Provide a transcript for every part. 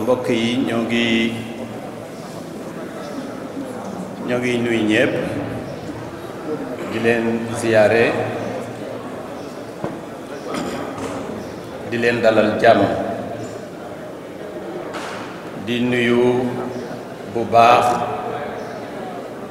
mbokk yi ñoo ngi nuyu ñépp di leen ziyaare di leen dalal jàmm di nuyu bu baax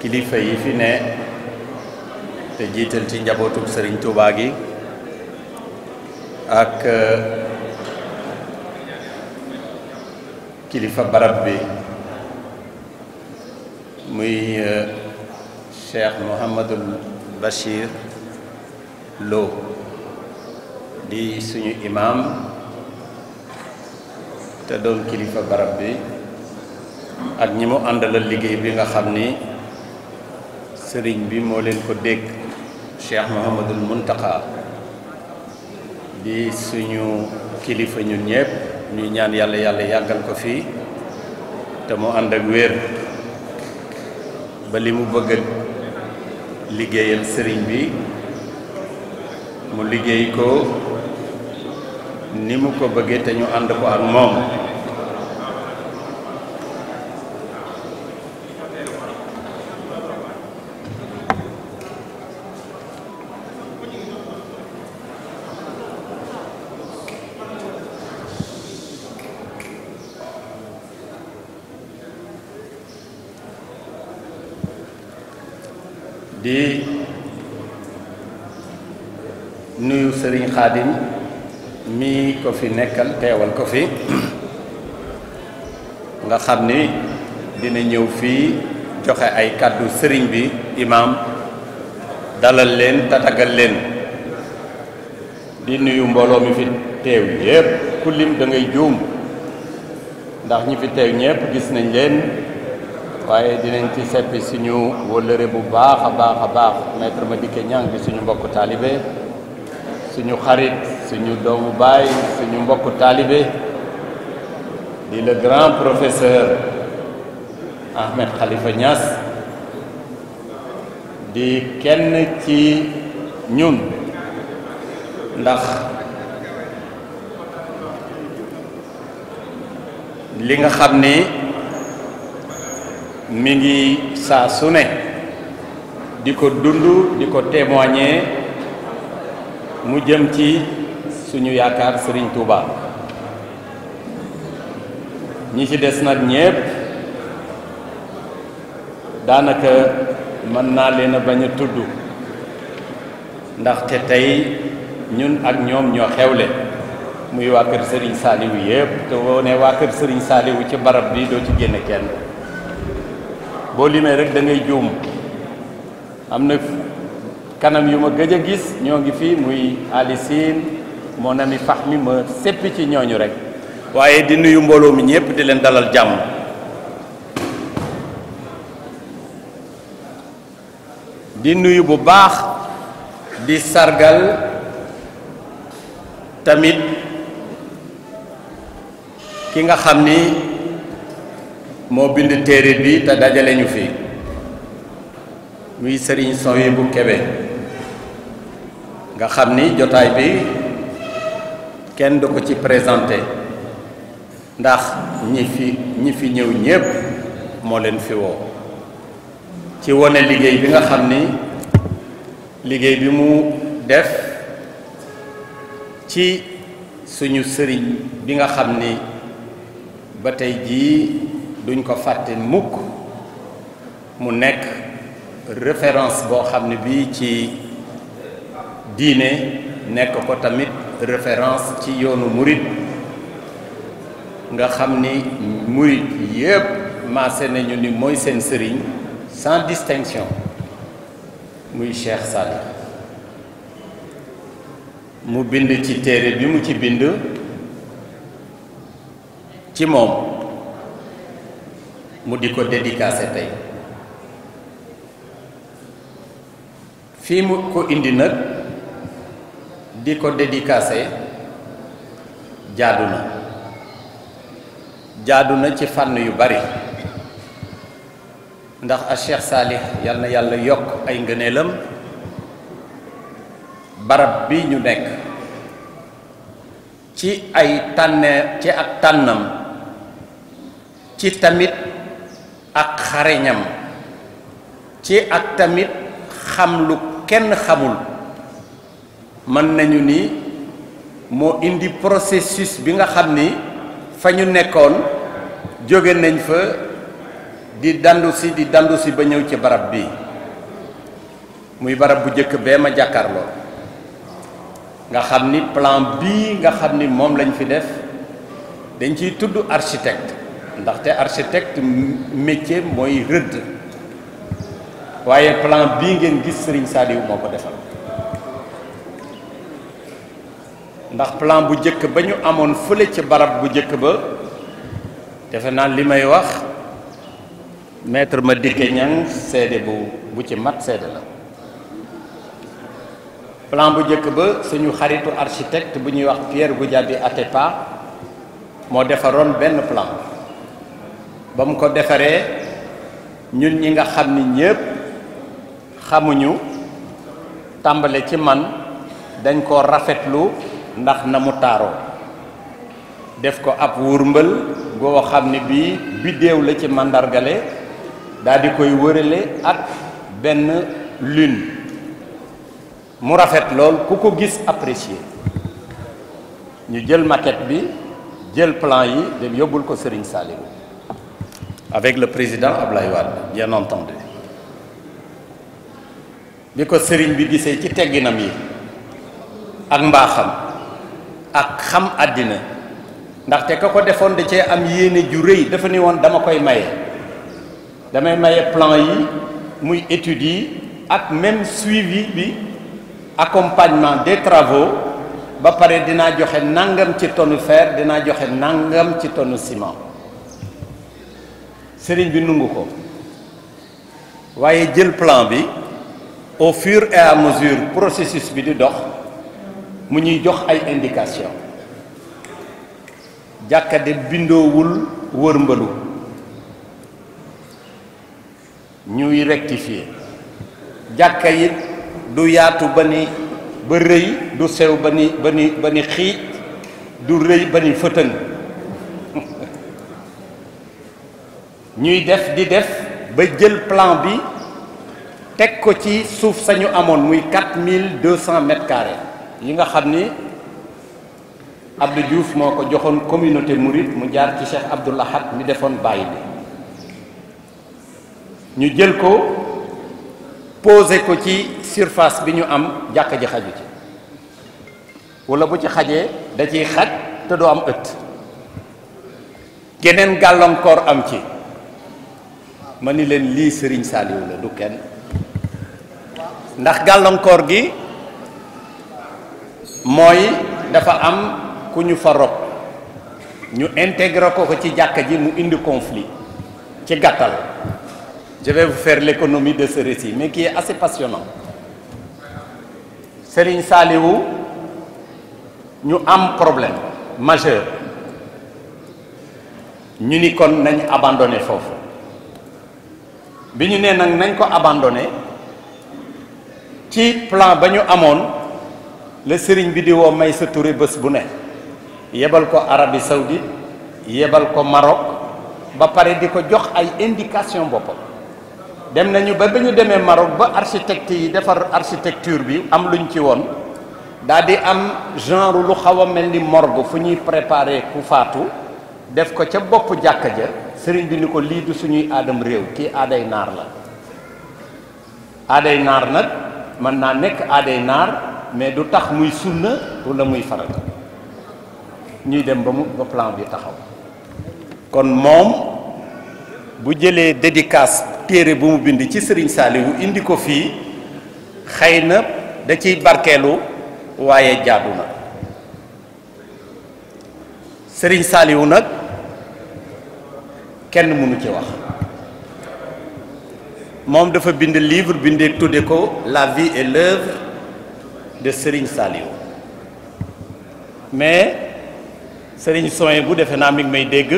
kilifa yi fi ne te jiital ci njabootu Sëriñ Tuubaa gi ak kilifa barab bi muy Cheikh Mouhamadul Bachir Lo di suñu imam te doon kilifa barab bi ak ñi mu àndalal liggéey bi nga xam ni sëriñ bi moo leen ko dégg Cheikh Mouhamadul Muntaka di suñu kilifa ñun ñëpp ñuy ñaan yàlla yàggal ko fii te mu ànd ak wér ba li mu bëgg a liggéeyal sëriñ bi mu liggéey ko ni mu ko bëggee te ñu ànd ko ak moom di nuyu sëriñ Xaadim mi ko fi nekkal teewal ko fi nga xam ni dina ñëw fii joxe ay kàddu sëriñ bi imam dalal leen tatagal leen di nuyu mbooloo mi fi teew yépp ku lim da ngay juum ndax ñi fi teew ñépp gis nañ leen waaye dinañ ci seppi suñu wëllëre bu baax a baax maître Madické Niang bi suñu mbokku taalibe suñu xarit suñu doomu baay suñu mbokku taalibe di le grand professeur Ahmed Khalifa Niass di kenn ci ñun ndax li nga xam ni mi ngi saa su ne di ko dund di ko témoigner mu jëm ci suñu yaakaar Serigne Touba ñi ci des nag ñépp daanaka mën naa leen a bañ a tudd ndaxte tey ñun ak ñoom ñoo xewle muy waa kër Serigne Saliou yépp te woo ne waa kër Serigne Saliou ci barab bi doo ci génne kenn boo limee rek da ngay juum am na kanam yu ma gëj a gis ñoo ngi fii muy Alicine mon ami Fahmi ma seppi ci ñooñu rek waaye di nuyu mbooloo mi ñépp di leen dalal jàmm di nuyu bu baax di sargal tamit ki nga xam ni moo bind téere bi te dajale ñu fi muy Serigne Souhaïbou Kébé nga xam ni jotaay bi kenn du ko ci présenté ndax ñi fi ñëw ñépp moo leen fi woo ci wone liggéey bi nga xam ni liggéey bi mu def ci suñu sëriñ bi nga xam ni ba tey jii duñ ko fàtte mukk mu nekk référence boo xam ne bii ci diine nekk ko tamit référence ci yoonu murit nga xam ni murit yépp maase nañu ni mooy seen sëriñ sans distinction muy Cheikh Saliou mu bind ci téere bi mu ci bind ci moom mu di ko dédicacé tey fii mu ko indi nag di ko dédicacé jaadu na ci fànn yu bari ndax a Cheikh Salih yal na yàlla yokk ay ngëneelam barab bi ñu nekk ci ay tànnee ci ak tànnam ci tamit ak xareñam ci ak tamit xam lu kenn xamul mën nañu ni moo indi processus bi nga xam ni fa ñu nekkoon jóge nañ fa di dandu si ba ñëw ci barab bi muy barab bu njëkk bee ma jàkkaarloo nga xam ni plan bii nga xam ni moom lañ fi def dañ ciy tudd architecte ndaxte architecte métier mooy rëdd waaye plan bii ngeen gis Serigne Saliou moo ko defal ndax plan bu njëkk ba ñu amoon fële ci barab bu njëkk ba defe naa li may wax maître Madické Niang seede bu ci mat seede la plan bu njëkk ba suñu xaritu architecte bu ñuy wax Pierre Goudiaby Atepa moo defaroon benn plan ba mu ko defaree ñun ñi nga xam ni ñépp xamuñu tàmbale ci man dañ ko rafetlu ndax na mu taaroo def ko ab wurmbal goo xam ni bii biddéew la ci màndargale daal di koy wërale ak benn lune mu rafet lool ku ko gis apprécier ñu jël maquette bi jël plan yi dem yóbbul ko Serigne Saliou avec le président Ablaye Wade bien entendu bi ko Serigne bi gisee ci tegginam yi ak mbaaxam ak xam àddina ndaxte ka ko defoon da cee am yéene ju rëy dafa ni woon dama koy maye damay maye plan yi muy études yi ak même suivi bi accompagnement des travaux ba pare dinaa joxe nangam ci tonne fer dinaa joxe nangam ci tonne ciment sëriñ bi nungu ko waaye jël plan bi au fur et à mesure processus bi di dox mu ñuy jox ay indication jàkka de bindoowul wërmbalu ñuy rectifier jàkka it du yaatu ba rëy du sew ba ni xiij du rëy ba ni fëtëng ñuy def di def ba jël plan bi teg ko ci suuf sañu amoon muy 4200 mètres carrés yi nga xam ni Abdou Diouf moo ko joxoon communauté mouride mu jaar ci Cheikh Abdoul Ahad mi defoon bàyyi bi ñu jël ko posé ko ci surface bi ñu am jàkka ji xaju ci wala bu ci xajee da ciy xaj te doo am ëtt geneen gàllankoor am ci ma ni leen lii Serigne Saliou la du kenn ndax gàllankoor gi mooy dafa am ku ñu fa rob ñu intégré ko ci jàkka ji mu indi conflit ci gàttal je vais vous faire l'économie de ce récit mais qui est assez passionnant Serigne Saliou ñu am problème majeur ñu ni kon nañ abandonné foofu bi ñu nee nag nañ ko abandonné ci plan ba ñu amoon la sëriñ bi di woo Maysa Touré bés bu ne yebal ko Arabie Saoudite yebal ko Maroc ba pare di ko jox ay indication boppam dem nañu ba ñu demee Maroc ba architecte yi defar architecture bi am luñ ci woon daal di am genre lu xaw a mel ni morgue fu ñuy préparer ku faatu def ko ca bopp jàkka ja sëriñ bi ni ko lii du suñuy aadam réew kii aaday naar la aaday naar nag mën naa nekk aaday naar mais du tax muy sunna wala muy farata ñuy dem ba plan bi taxaw kon moom bu jëlee dédicace téere bu mu bind ci Serigne Saliou indi ko fii xëy na da ciy barkeelu waaye jaadu na Serigne Saliou nag kenn mënu ci wax moom dafa bind livre bindee tudde ko la vie et l'œuvre de Serigne Saliou mais Serigne Soye bu defe naa mi ngi may dégg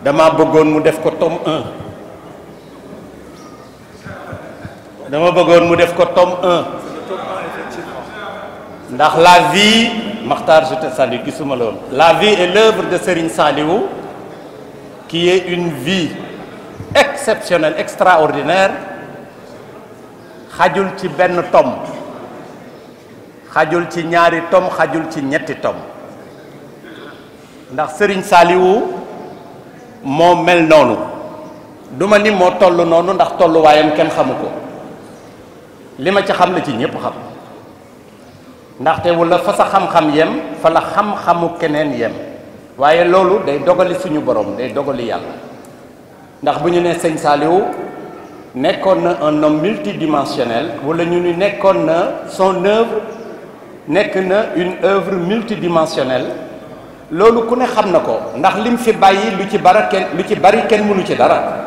dama bëggoon mu def ko tome 1 dama bëggoon mu def ko tome 1 ndax la vie Makhtar je te salue gisuma loolu la vie et l'œuvre de Serigne Saliou qui ait une vie exceptionnelle, extraordinaire, xajul ci benn tome, xajul ci ñaari tome, xajul ci ñetti tome. ndax Serigne Saliou moo mel noonu, duma ni moo toll noonu ndax tolluwaayam kenn xamu ko, li ma ci xam la ci ñépp xam, ndaxte wala fa sa xam-xam yem fa la xam-xamu keneen yem, waaye loolu day dogali suñu borom, day dogali yàlla. ndax bu ñu nee sëñ Saliou nekkoon na un homme multidimensionnel, wala ñu ni nekkoon na son œuvre nekk na une œuvre multidimensionnelle, loolu ku ne xam na ko, ndax lim fi bàyyi lu ci bari kenn mënu ci dara.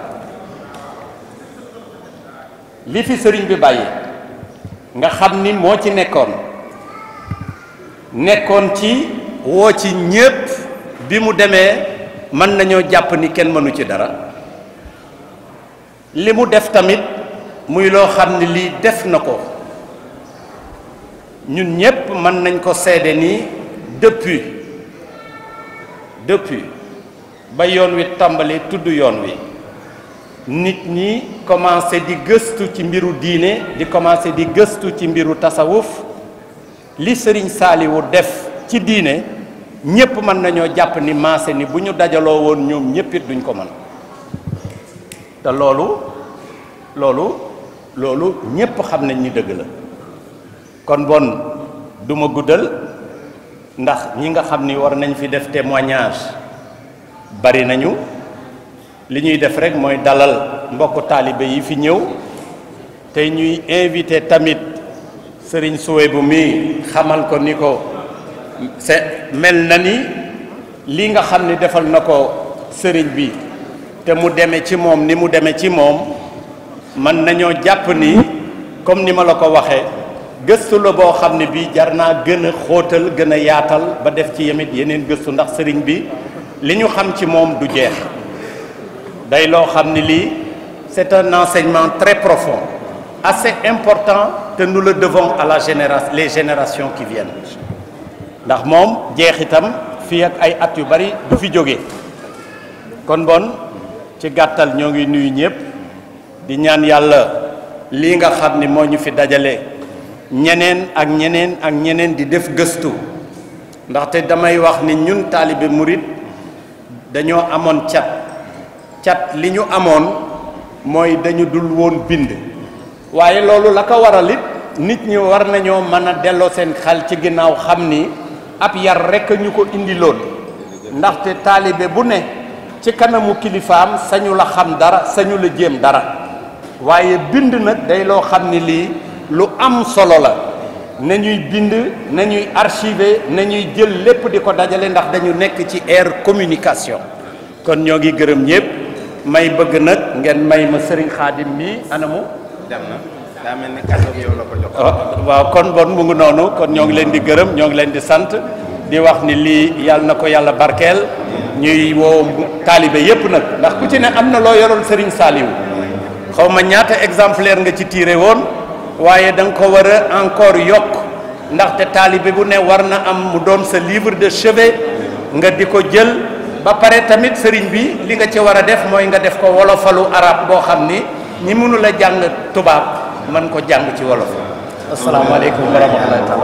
li fi sëriñ bi bàyyi nga xam ni moo ci nekkoon ci woo ci ñépp, bi mu demee mën nañoo jàpp ni kenn mënu ci dara. li mu def tamit muy loo xam ne lii def na ko, ñun ñépp mën nañ ko seede ni depuis ba yoon wi tàmbali tudd yoon wi, nit ñi commencé di gëstu ci mbiru diine, di commencé di gëstu ci mbiru tasawuf. li Serigne Saliou def ci diine ñépp mën nañoo jàpp ni maase ni bu ñu dajaloo woon ñoom ñépp it duñ ko mën. te loolu ñépp xam nañ ni dëgg la. kon bon duma guddal, ndax ñi nga xam ni war nañ fi def témoignage bari nañu. li ñuy def rek mooy dalal mbokku taalibe yi fi ñëw, tey ñuy invité tamit Serigne Souhaïbou mi xamal ko ni ko mel na ni li nga xam ni defal na ko sëriñ bi te mu demee ci moom ni mu demee ci moom, mën nañoo jàpp ni comme ni ma la ko waxee, gëstu la boo xam ne bii jar naa gën a xóotal, gën a yaatal ba def ci yemit yeneen gëstu, ndax sëriñ bi li ñu xam ci moom du jeex. day loo xam ni lii c'est un enseignement très profond, assez important, te nous le devons à les générations qui viennent. ndax moom jeexitam fii ak ay at yu bari du fi jóge. kon bon ci gàttal ñoo ngi nuyu ñépp di ñaan yàlla lii nga xam ni moo ñu fi dajale, ñeneen ak ñeneen di def gëstu, ndaxte damay wax ni ñun taalibe murit dañoo amoon cat li ñu amoon mooy dañu dul woon bind. waaye loolu la ko waral it nit ñi war nañoo mën a delloo seen xel ci ginnaaw, xam ni ab yar rekk ñu ko indi lool, ndaxte taalibe bu ne ci kanamu kilifaam sañu la xam dara, sañu la jéem dara. waaye bind nag day loo xam ni lii lu am solo la. nañuy bind, nañuy archiver, nañuy jël lépp di ko dajale, ndax dañu nekk ci ère communication. kon ñoo ngi gërëm ñépp, may bëgg nag ngeen may ma Serigne Khadim mi anamu dem na, daa mel ni kàddu yow la ko jox. waaw kon bon mu ngi noonu. kon ñoo ngi leen di gërëm, ñoo ngi leen di sant, di wax ni lii yàlla na ko yàlla barkeel. ñuy woo taalibe yépp nag, ndax ku ci ne am na loo yoroon Serigne Saliou, xaw ma ñaata exemplaire nga ci tiré woon, waaye da nga ko war a encore yokk, ndaxte taalibe bu ne war na am mu doon sa livre de chevet nga di ko jël. ba pare tamit sëriñ bi li nga ci war a def mooy nga def ko wolofalu arab boo xam ni ñi mënu la jàng tubaab mën ko jàng ci wolof. asalaamaaleykum wa rahmatullahi taala.